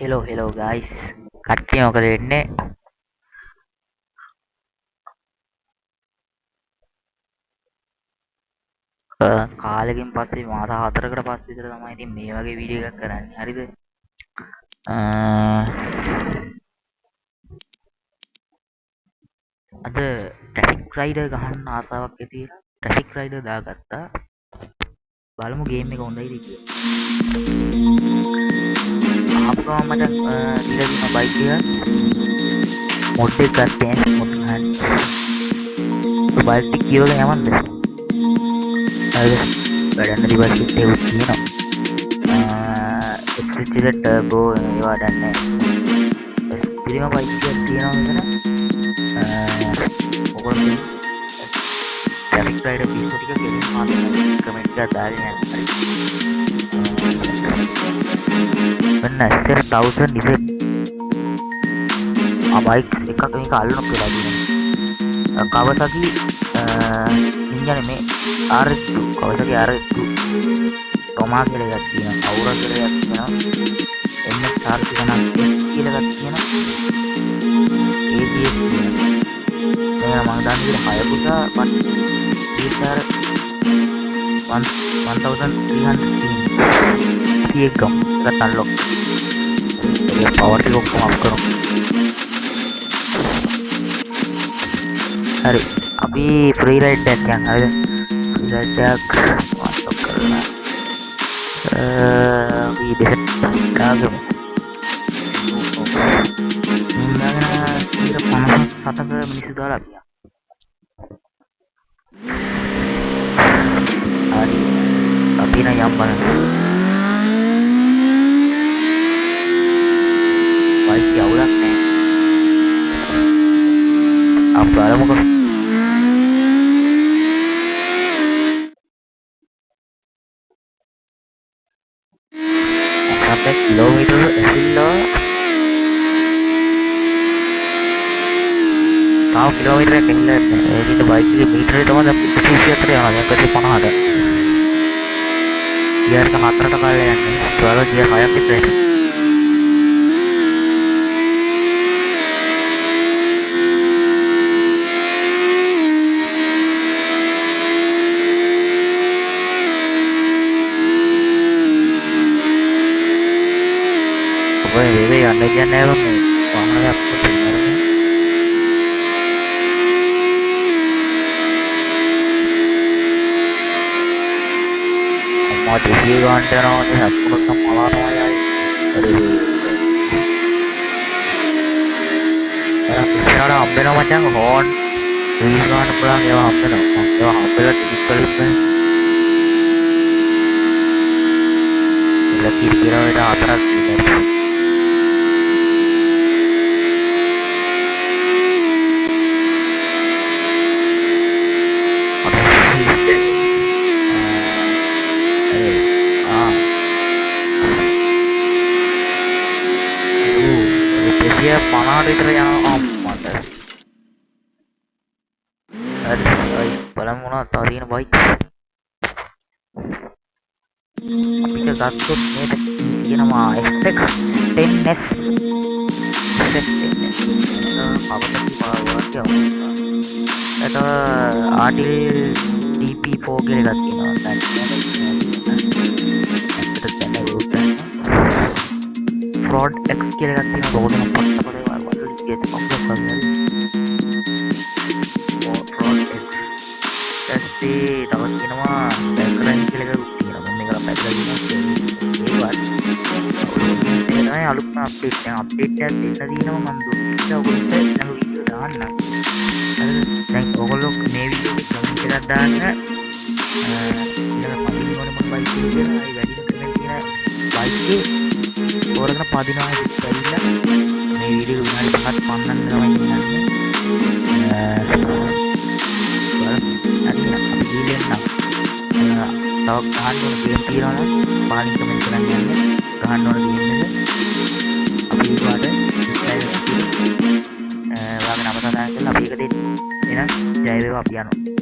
hello guys කට්ටිය මොකද වෙන්නේ කාලෙකින් පස්සේ මාස 4කට පස්සේ විතර තමයි ඉතින් මේ වගේ වීඩියෝ එකක් කරන්නේ හරිද අද ට්‍රැෆික් රයිඩර් ගහන්න ආසාවක් ඇති වෙලා ට්‍රැෆික් රයිඩර් දාගත්තා බලමු ගේම් එක හොඳයිද කියලා ආපු ගමන් මට දීලා තියෙන බයික් එක මොඩ් එක ගත්තේ මොඩ් ගන්න බයික් එක කියවගෙන යවන්නද වැඩන්න දිවල්කිට එවුත් තියෙනවා එක්සිචිල ටර්බෝ ඒවා දන්නේ පිරිම බයික්යක් තියෙනවා මෙතන ඔයගොල්ලෝ ට්‍රැෆික් රයිඩර් වීඩියෝ ටික ගෙලින් මාතන කමෙන්ට් එකක් දාගෙන යන්න මෙන්න S1000 ඉතින් බයික් එකක් මේක අල්ලන්න කියලා තියෙනවා Kawasaki ඉන්ජනේ මේ R2 Kawasaki R2 Toma කියලා එකක් තියෙනවා Aura කියලා එකක් තියෙනවා NX R කියලා එකක් තියෙනවා ABS තියෙනවා මම දන්නේ විදිහට Hayabusa but CHR 1300 තියෙන ගම් එකත් අන්ලොක් ඒක පවර් එක ඔක්කොම අප් කරමු හරි අපි ෆ්‍රී රයිඩ් එකක් යන්න හරිද ෆ්‍රී රයිඩ් එකක් අන්ලොක් කරලා අපි දෙසට ගාගමු මම 50ක මිනිස්සු දාලා අපි හරි අපි නම් යම් බලන්න බයික් යවුලක් නැහැ අපි බලමුකෝ අපේ කිලෝමීටර ඇසිල්ලා තාම කිලෝමීටරයක් එන්නේ නැහැ ඒකිට බයික් එකේ මීටරේ තමයි 124 යනවා දැන් 150ට ගියර් එක 4ට කාලේ යන්නේ ඒවල ගියර් 6ක් විතර ඔය වේවේ යන්න කියන්නේ නැහැ මේ වාහනයක් මම දෙවිය ගන්නට යනවා නේ අපුණක් මලානවා යයි ඉස්සරහ හම්බෙනවා මචං හෝන් රීල් ගන්න පුළුවන් ඒවා හම්බෙනවා ඒවා හම්බෙලා ටිකට් කලිප්පේ ලකී කිරවට හතරක් තියෙනවා dia 50 liter yang amat ada බලමු මොනවද තව තියෙන බයික් අපිට ගත්තොත් මේක කියනවා SX10S ඒක RTL DP4 කියලා එකක් තියෙනවා Fraud X කියලා එකක් තියෙනවා රෝඩ් එක පස්සට බලලා වලට ගියත් පස්සට බලන්න Fraud X ඊටසේ තව තියෙනවා බෑක්ග්‍රවුන්ඩ් කියලා එකක් තියෙනවා මම මේක පැත්තට ගිහින් ඒක තමයි අලුත්ම අප්ඩේට් එකක් දෙන්න දිනවා මම දුන්නා ඔයගොල්ලන්ට ඊළඟ වීඩියෝ දාන්න දැන් ඔයගොල්ලෝ මේ වීඩියෝ එක කමෙන්ට් එකක් දාන්න ඊළඟ පදින මොන බයික් කියලා ඒ වැඩි කමෙන්ට් තියෙන බයික් ඕරගෙන පදිනවා ඉස්සෙල්ලා මේ වීඩියෝ විනාඩි 5ක් පන්නන්න තමයි ඉන්නේ හරි අපි ගිහින් තව ගහන්න ඕන ගේම් තියෙනවා නම් පාලින් කමෙන්ට් කරන්න යන්න ගහන්න ඕන ගේම් එක අපි ඊට වාගේ නම සඳහන් කරලා අපි එක දෙන්න එහෙනම් ජය වේවා අපි යනවා